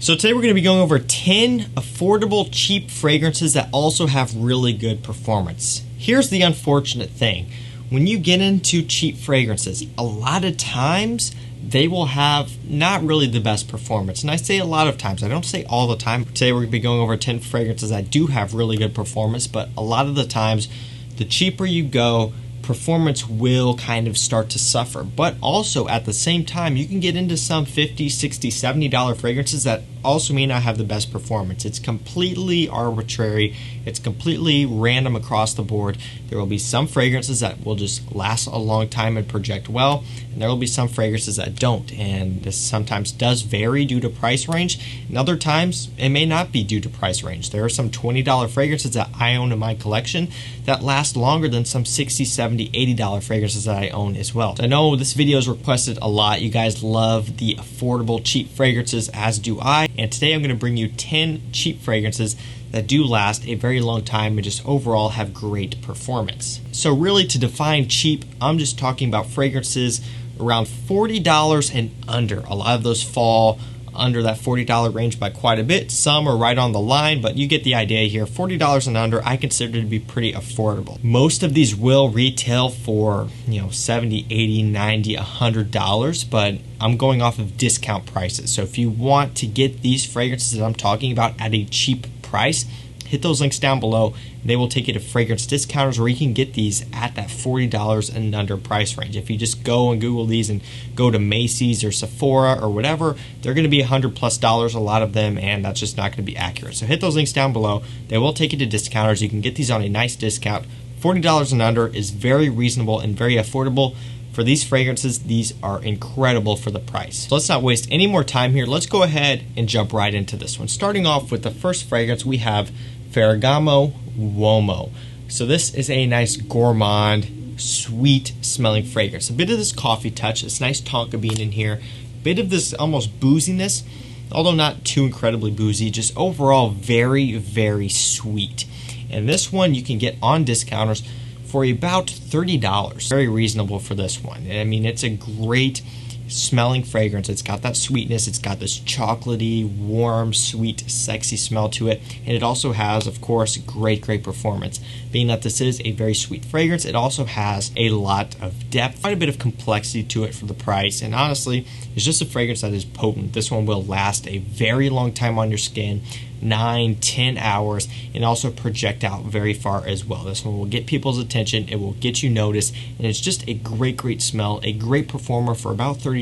So today we're going to be going over 10 affordable, cheap fragrances that also have really good performance. Here's the unfortunate thing. When you get into cheap fragrances, a lot of times they will have not really the best performance. And I say a lot of times, I don't say all the time. Today we're going to be going over 10 fragrances that do have really good performance, but a lot of the times, the cheaper you go, performance will kind of start to suffer. But also at the same time, you can get into some $50, $60, $70 fragrances that also may not have the best performance. It's completely arbitrary. It's completely random across the board. There will be some fragrances that will just last a long time and project well, and there will be some fragrances that don't. And this sometimes does vary due to price range, and other times it may not be due to price range. There are some $20 fragrances that I own in my collection that last longer than some $60, $70, $80 fragrances that I own as well. So I know this video is requested a lot. You guys love the affordable, cheap fragrances, as do I. And today I'm going to bring you 10 cheap fragrances that do last a very long time and just overall have great performance. So really, to define cheap, I'm just talking about fragrances around $40 and under. A lot of those fall under that $40 range by quite a bit. Some are right on the line, but you get the idea here. $40 and under, I consider to be pretty affordable. Most of these will retail for, $70, $80, $90, $100, but I'm going off of discount prices. So if you want to get these fragrances that I'm talking about at a cheap price, hit those links down below. They will take you to fragrance discounters where you can get these at that $40 and under price range. If you just go and Google these and go to Macy's or Sephora or whatever, they're going to be $100+, a lot of them, and that's just not going to be accurate. So hit those links down below. They will take you to discounters. You can get these on a nice discount. $40 and under is very reasonable and very affordable. For these fragrances, these are incredible for the price. So let's not waste any more time here. Let's go ahead and jump right into this one. Starting off with the first fragrance, we have Ferragamo Uomo. So this is a nice gourmand, sweet smelling fragrance. A bit of this coffee touch, this nice tonka bean in here, a bit of this almost booziness, although not too incredibly boozy, just overall very, very sweet. And this one you can get on discounters for about $30. Very reasonable for this one. I mean, it's a great smelling fragrance. It's got that sweetness. It's got this chocolatey, warm, sweet, sexy smell to it. And it also has, of course, great performance. Being that this is a very sweet fragrance, it also has a lot of depth, quite a bit of complexity to it for the price. And honestly, it's just a fragrance that is potent. This one will last a very long time on your skin, 9-10 hours, and also project out very far as well. This one will get people's attention, it will get you noticed, and it's just a great smell, a great performer for about $30.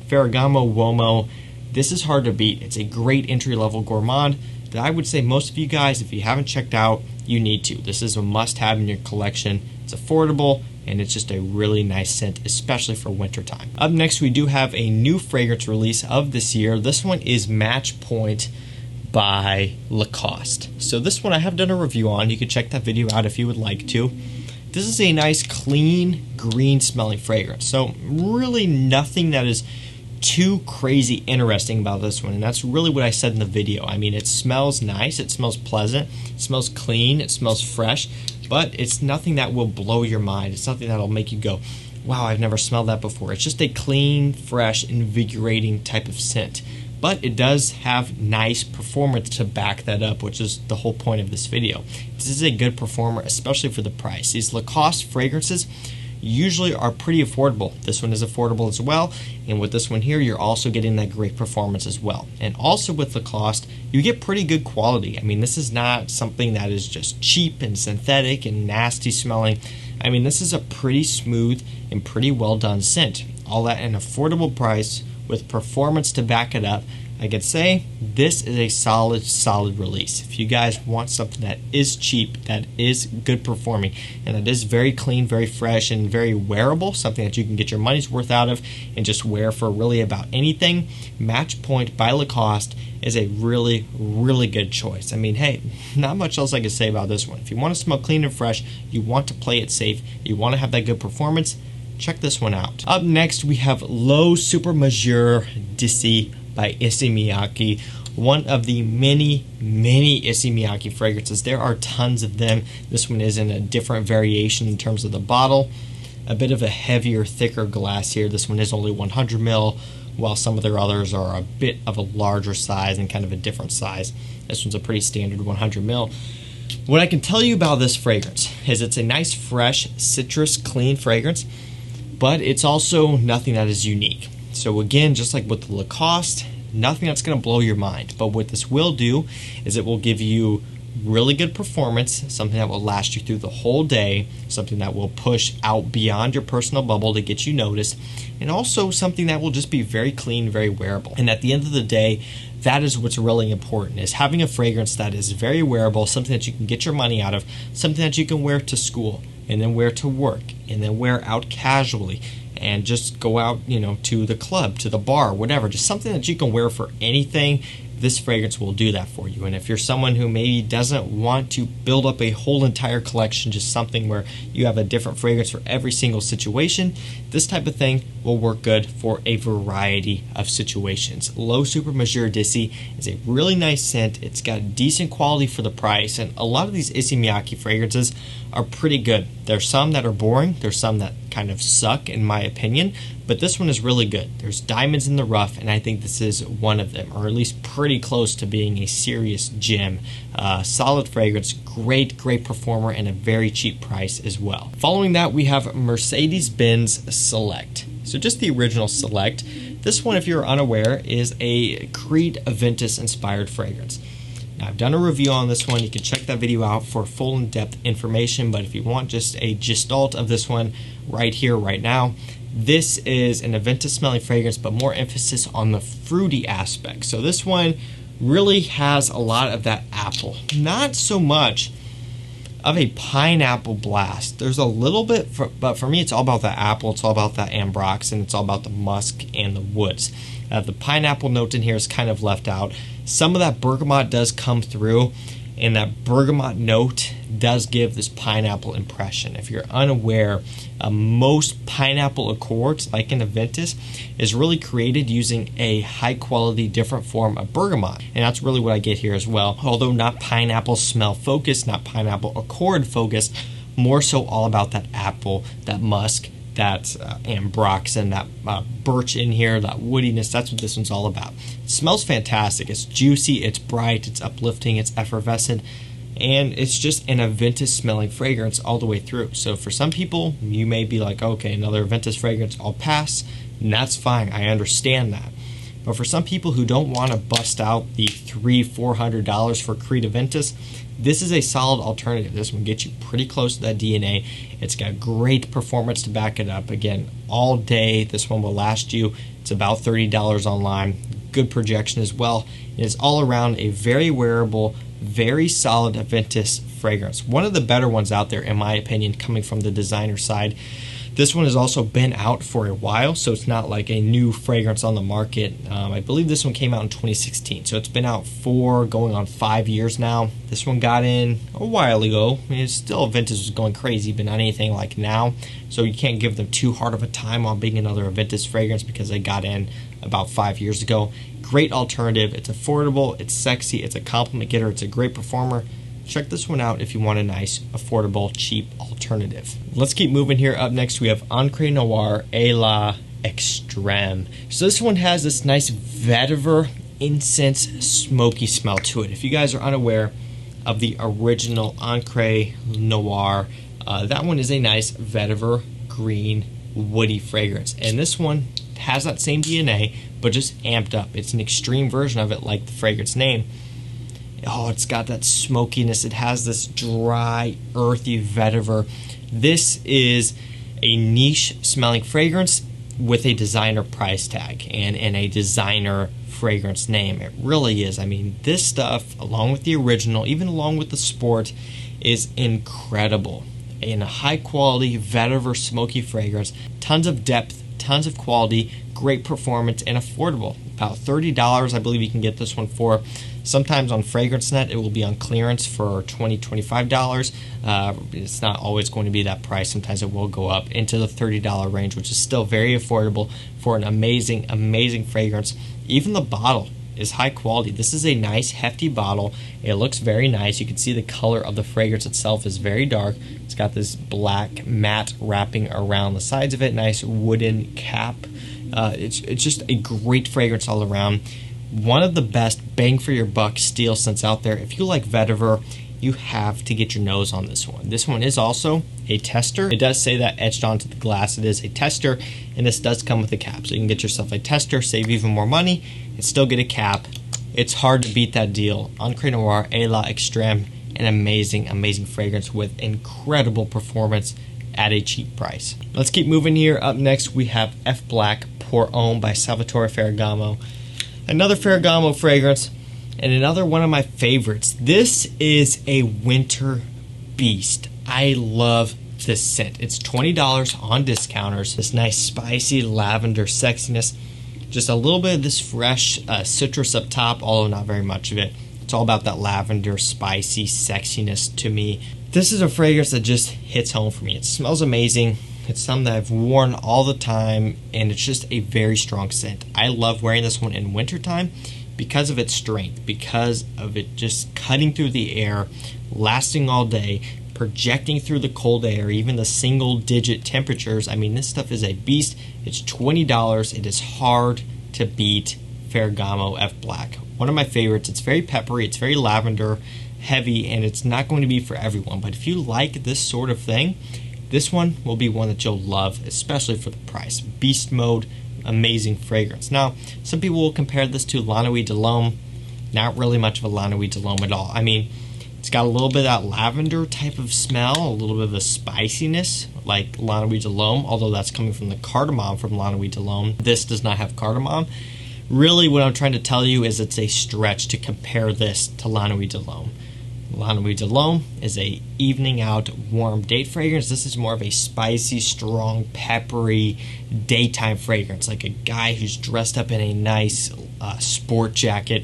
Ferragamo Uomo, this is hard to beat. It's a great entry-level gourmand that I would say most of you guys, if you haven't checked out, you need to. This is a must-have in your collection. It's affordable, and it's just a really nice scent, especially for wintertime. Up next, we do have a new fragrance release of this year. This one is Match Point by Lacoste. So this one I have done a review on. You can check that video out if you would like to. This is a nice, clean, green smelling fragrance. So really nothing that is too crazy interesting about this one, and that's really what I said in the video. I mean, it smells nice, it smells pleasant, it smells clean, it smells fresh, but it's nothing that will blow your mind. It's nothing that'll make you go, wow, I've never smelled that before. It's just a clean, fresh, invigorating type of scent. But it does have nice performance to back that up, which is the whole point of this video. This is a good performer, especially for the price. These Lacoste fragrances usually are pretty affordable. This one is affordable as well, and with this one here, you're also getting that great performance as well. And also with Lacoste, you get pretty good quality. I mean, this is not something that is just cheap and synthetic and nasty smelling. I mean, this is a pretty smooth and pretty well done scent. All at an affordable price with performance to back it up. I could say this is a solid release. If you guys want something that is cheap, that is good performing, and that is very clean, very fresh, and very wearable, something that you can get your money's worth out of and just wear for really about anything, Match Point by Lacoste is a really good choice. I mean, hey, not much else I can say about this one. If you want to smell clean and fresh, you want to play it safe, you want to have that good performance, check this one out. Up next, we have L'Eau Super Majeure Dissy by Issey Miyake. One of the many Issey Miyake fragrances. There are tons of them. This one is in a different variation in terms of the bottle. A bit of a heavier, thicker glass here. This one is only 100 ml. while some of their others are a bit of a larger size and kind of a different size. This one's a pretty standard 100 ml. What I can tell you about this fragrance is it's a nice, fresh, citrus, clean fragrance, but it's also nothing that is unique. So again, just like with the Lacoste, nothing that's going to blow your mind. But what this will do is it will give you really good performance, something that will last you through the whole day, something that will push out beyond your personal bubble to get you noticed, and also something that will just be very clean, very wearable. And at the end of the day, that is what's really important, is having a fragrance that is very wearable, something that you can get your money out of, something that you can wear to school, and then wear to work, and then wear out casually, and just go out, to the club, to the bar, whatever. Just something that you can wear for anything. This fragrance will do that for you. And if you're someone who maybe doesn't want to build up a whole entire collection, just something where you have a different fragrance for every single situation, this type of thing will work good for a variety of situations. Low Super Majeure Dissi is a really nice scent. It's got decent quality for the price, and a lot of these Issey Miyake fragrances are pretty good. There's some that are boring, there's some that kind of suck in my opinion, but this one is really good. There's diamonds in the rough, and I think this is one of them, or at least pretty close to being a serious gem. Solid fragrance, great performer, and a very cheap price as well. Following that, we have Mercedes-Benz Select. So just the original Select. This one, if you're unaware, is a Creed Aventus inspired fragrance. Now, I've done a review on this one. You can check that video out for full in-depth information, but if you want just a gestalt of this one right here, right now, this is an Aventus smelling fragrance, but more emphasis on the fruity aspect. So this one really has a lot of that apple. Not so much of a pineapple blast. There's a little bit, but for me it's all about the apple, it's all about that ambrox, and it's all about the musk and the woods. The pineapple note in here is kind of left out. Some of that bergamot does come through, and that bergamot note does give this pineapple impression. If you're unaware, most pineapple accords, like in Aventus, is really created using a high quality different form of bergamot, and that's really what I get here as well. Although not pineapple smell focused, not pineapple accord focused, more so all about that apple, that musk, that ambrox, and that birch in here, that woodiness. That's what this one's all about. It smells fantastic. It's juicy, it's bright, it's uplifting, it's effervescent, and it's just an Aventus smelling fragrance all the way through. So for some people, you may be like, okay, another Aventus fragrance, I'll pass, and that's fine. I understand that. But for some people who don't want to bust out the $300-400 for Creed Aventus, this is a solid alternative. This one gets you pretty close to that DNA. It's got great performance to back it up. Again, all day, this one will last you. It's about $30 online. Good projection as well. And it's all around a very wearable, very solid Aventus fragrance. One of the better ones out there, in my opinion, coming from the designer side. This one has also been out for a while, so it's not like a new fragrance on the market. I believe this one came out in 2016, so it's been out for going on 5 years now. This one got in a while ago. I mean, it's still, Aventus was going crazy, but not anything like now. So you can't give them too hard of a time on being another Aventus fragrance because they got in about 5 years ago. Great alternative. It's affordable, it's sexy, it's a compliment getter, it's a great performer. Check this one out if you want a nice, affordable, cheap alternative. Let's keep moving here. Up next, we have Encre Noir et la Extreme. So this one has this nice vetiver, incense, smoky smell to it. If you guys are unaware of the original Encre Noir, that one is a nice vetiver, green, woody fragrance. And this one has that same DNA, but just amped up. It's an extreme version of it, like the fragrance name. Oh, it's got that smokiness. It has this dry, earthy vetiver. This is a niche smelling fragrance with a designer price tag and a designer fragrance name. It really is. I mean, this stuff, along with the original, even along with the Sport, is incredible. In a high quality, vetiver, smoky fragrance, tons of depth, tons of quality, great performance, and affordable. About $30, I believe you can get this one for. Sometimes on FragranceNet, it will be on clearance for $20, $25. It's not always going to be that price. Sometimes it will go up into the $30 range, which is still very affordable for an amazing, amazing fragrance. Even the bottle is high quality. This is a nice, hefty bottle. It looks very nice. You can see the color of the fragrance itself is very dark. It's got this black matte wrapping around the sides of it. Nice wooden cap. It's just a great fragrance all around. One of the best bang for your buck steel scents out there. If you like vetiver, you have to get your nose on this one. This one is also a tester. It does say that etched onto the glass. It is a tester, and this does come with a cap. So you can get yourself a tester, save even more money, and still get a cap. It's hard to beat that deal. Encre Noir, A La Extreme, an amazing, amazing fragrance with incredible performance at a cheap price. Let's keep moving here. Up next, we have F Black Pour Homme by Salvatore Ferragamo. Another Ferragamo fragrance, and another one of my favorites. This is a winter beast. I love this scent. It's $20 on discounters. This nice spicy lavender sexiness. Just a little bit of this fresh citrus up top, although not very much of it. It's all about that lavender, spicy sexiness to me. This is a fragrance that just hits home for me. It smells amazing. It's something that I've worn all the time, and it's just a very strong scent. I love wearing this one in wintertime because of its strength, because of it just cutting through the air, lasting all day, projecting through the cold air, even the single-digit temperatures. I mean, this stuff is a beast. It's $20. It is hard to beat Ferragamo F Black. One of my favorites. It's very peppery. It's very lavender heavy, and it's not going to be for everyone. But if you like this sort of thing, this one will be one that you'll love, especially for the price. Beast mode, amazing fragrance. Now, some people will compare this to La Nuit de l'Homme. Not really much of a La Nuit de l'Homme at all. I mean, it's got a little bit of that lavender type of smell, a little bit of a spiciness like La Nuit de l'Homme, although that's coming from the cardamom from La Nuit de l'Homme. This does not have cardamom. Really, what I'm trying to tell you is it's a stretch to compare this to La Nuit de l'Homme. La Nuit de l'Homme is a evening out warm date fragrance. This is more of a spicy, strong, peppery daytime fragrance, like a guy who's dressed up in a nice sport jacket,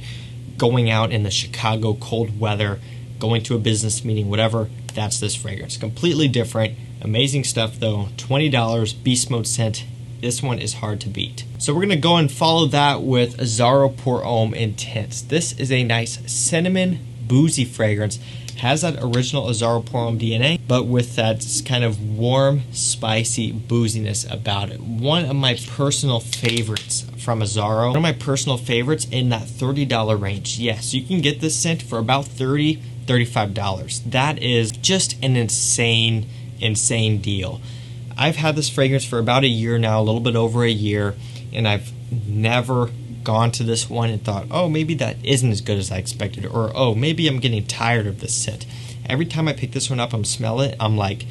going out in the Chicago cold weather, going to a business meeting, whatever. That's this fragrance. Completely different. Amazing stuff though. $20, beast mode scent. This one is hard to beat. So we're gonna go and follow that with Azzaro Pour Homme Intense. This is a nice cinnamon boozy fragrance. Has that original Azzaro Pour Homme DNA, but with that kind of warm, spicy booziness about it. One of my personal favorites from Azzaro. One of my personal favorites in that $30 range. Yes, you can get this scent for about $30, $35. That is just an insane, insane deal. I've had this fragrance for about a year now, a little bit over a year, and I've never gone to this one and thought, oh, maybe that isn't as good as I expected, or oh, maybe I'm getting tired of this scent. Every time I pick this one up and smell it, I'm like,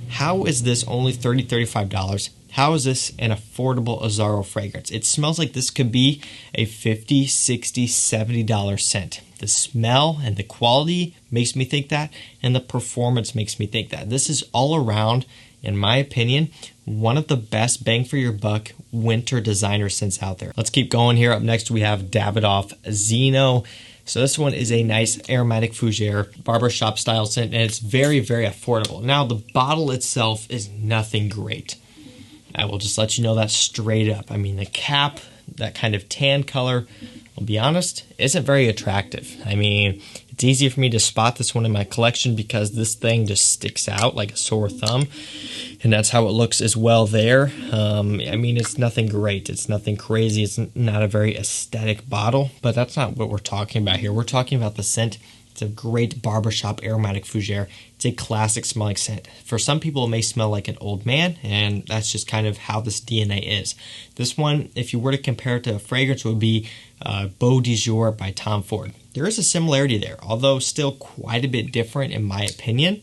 how is this only $30, $35? How is this an affordable Azzaro fragrance? It smells like this could be a $50, $60, $70 scent. The smell and the quality makes me think that, and the performance makes me think that. This is all around, in my opinion, one of the best bang for your buck winter designer scents out there. Let's keep going here. Up next we have Davidoff Zino. So this one is a nice aromatic fougere barbershop style scent, and it's very, very affordable. Now the bottle itself is nothing great. I will just let you know that straight up. I mean, the cap, that kind of tan color, I'll be honest, isn't very attractive. I mean, it's easy for me to spot this one in my collection because this thing just sticks out like a sore thumb, and that's how it looks as well there. I mean, it's nothing great. It's nothing crazy. It's not a very aesthetic bottle, but that's not what we're talking about here. We're talking about the scent. It's a great barbershop aromatic fougere. It's a classic smelling scent. For some people, it may smell like an old man, and that's just kind of how this DNA is. This one, if you were to compare it to a fragrance, would be Beau de Jour by Tom Ford. There is a similarity there, although still quite a bit different in my opinion.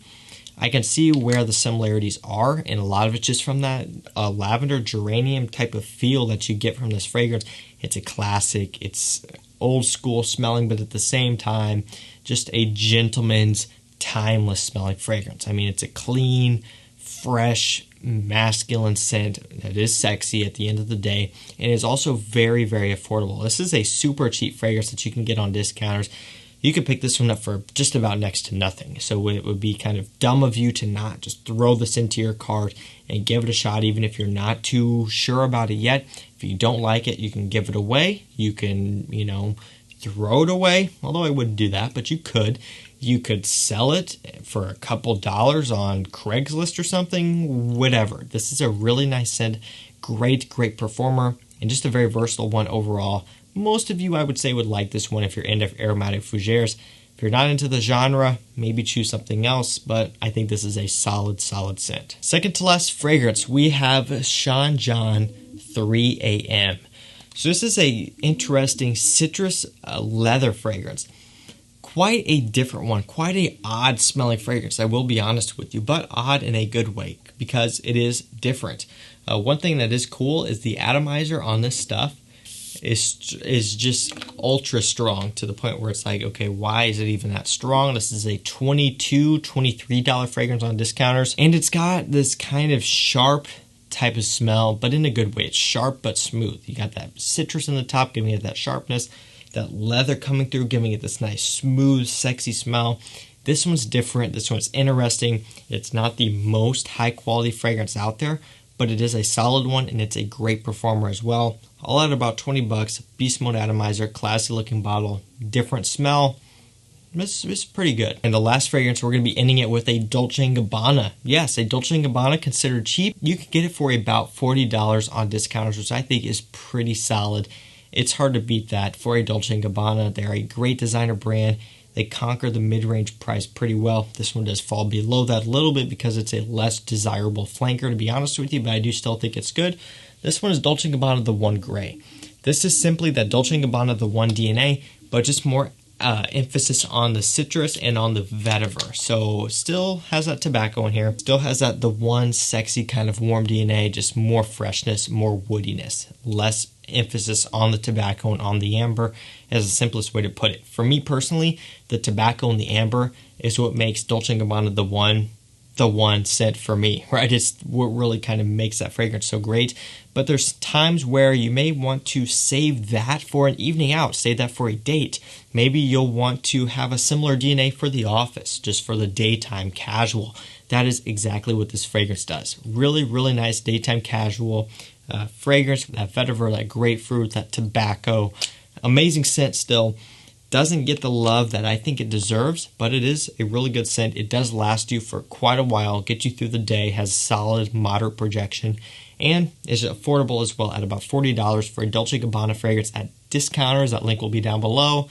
I can see where the similarities are, and a lot of it's just from that lavender geranium type of feel that you get from this fragrance. It's a classic, it's old school smelling, but at the same time, just a gentleman's timeless smelling fragrance. I mean, it's a clean, fresh, masculine scent that is sexy at the end of the day, and is also very, very affordable. This is a super cheap fragrance that you can get on discounters. You could pick this one up for just about next to nothing. So it would be kind of dumb of you to not just throw this into your cart and give it a shot, even if you're not too sure about it yet. If you don't like it, you can give it away. You can, throw it away, although I wouldn't do that, but you could. You could sell it for a couple dollars on Craigslist or something, whatever. This is a really nice scent, great, great performer, and just a very versatile one overall. Most of you, I would say, would like this one if you're into aromatic fougères. If you're not into the genre, maybe choose something else, but I think this is a solid scent. Second to last fragrance, we have Sean John 3 AM. So this is a interesting citrus leather fragrance. Quite a different one, quite a odd smelling fragrance, I will be honest with you, but odd in a good way because it is different. One thing that is cool is the atomizer on this stuff is just ultra strong to the point where it's like, okay, why is it even that strong? This is a $22, $23 fragrance on discounters, and it's got this kind of sharp type of smell, but in a good way. It's sharp but smooth. You got that citrus in the top giving it that sharpness, that leather coming through giving it this nice smooth sexy smell. This one's different. This one's interesting. It's not the most high quality fragrance out there, but it is a solid one and it's a great performer as well. All at about 20 bucks. Beast mode atomizer, classy looking bottle, different smell. It's pretty good. And the last fragrance, we're going to be ending it with a Dolce & Gabbana. Yes, a Dolce & Gabbana considered cheap. You can get it for about $40 on discounters, which I think is pretty solid. It's hard to beat that for a Dolce & Gabbana. They're a great designer brand. They conquer the mid-range price pretty well. This one does fall below that a little bit because it's a less desirable flanker, to be honest with you, but I do still think it's good. This one is Dolce & Gabbana The One Grey. This is simply that Dolce & Gabbana The One DNA, but just more emphasis on the citrus and on the vetiver. So still has that tobacco in here. Still has that The One sexy kind of warm DNA, just more freshness, more woodiness. Less emphasis on the tobacco and on the amber is the simplest way to put it. For me personally, the tobacco and the amber is what makes Dolce & Gabbana the one scent for me, right? It's what really kind of makes that fragrance so great. But there's times where you may want to save that for an evening out, save that for a date. Maybe you'll want to have a similar DNA for the office, just for the daytime casual. That is exactly what this fragrance does. Really, really nice daytime casual fragrance, that vetiver, that grapefruit, that tobacco. Amazing scent still. Doesn't get the love that I think it deserves, but it is a really good scent. It does last you for quite a while, get you through the day, has solid, moderate projection, and is affordable as well at about $40 for a Dolce & Gabbana fragrance at discounters. That link will be down below.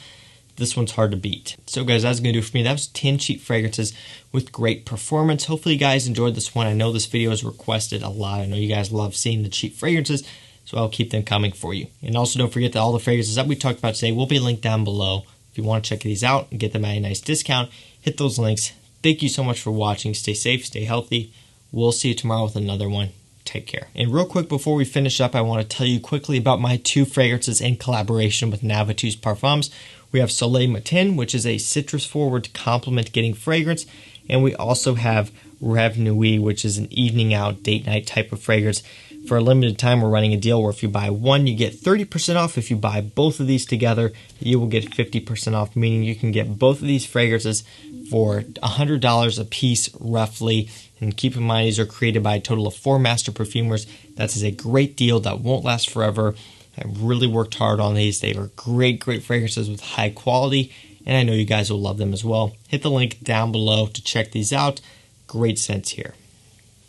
This one's hard to beat. So guys, that's going to do it for me. That was 10 cheap fragrances with great performance. Hopefully you guys enjoyed this one. I know this video is requested a lot. I know you guys love seeing the cheap fragrances, so I'll keep them coming for you. And also don't forget that all the fragrances that we talked about today will be linked down below. If you want to check these out and get them at a nice discount, hit those links. Thank you so much for watching. Stay safe, stay healthy. We'll see you tomorrow with another one. Take care. And real quick before we finish up, I want to tell you quickly about my 2 fragrances in collaboration with Navitus Parfums. We have Soleil Matin, which is a citrus-forward compliment-getting fragrance. And we also have Rêve Nuit, which is an evening out, date night type of fragrance. For a limited time, we're running a deal where if you buy one, you get 30% off. If you buy both of these together, you will get 50% off, meaning you can get both of these fragrances for $100 a piece, roughly. And keep in mind, these are created by a total of 4 master perfumers. That is a great deal that won't last forever. I really worked hard on these. They are great fragrances with high quality, and I know you guys will love them as well. Hit the link down below to check these out. Great scents here.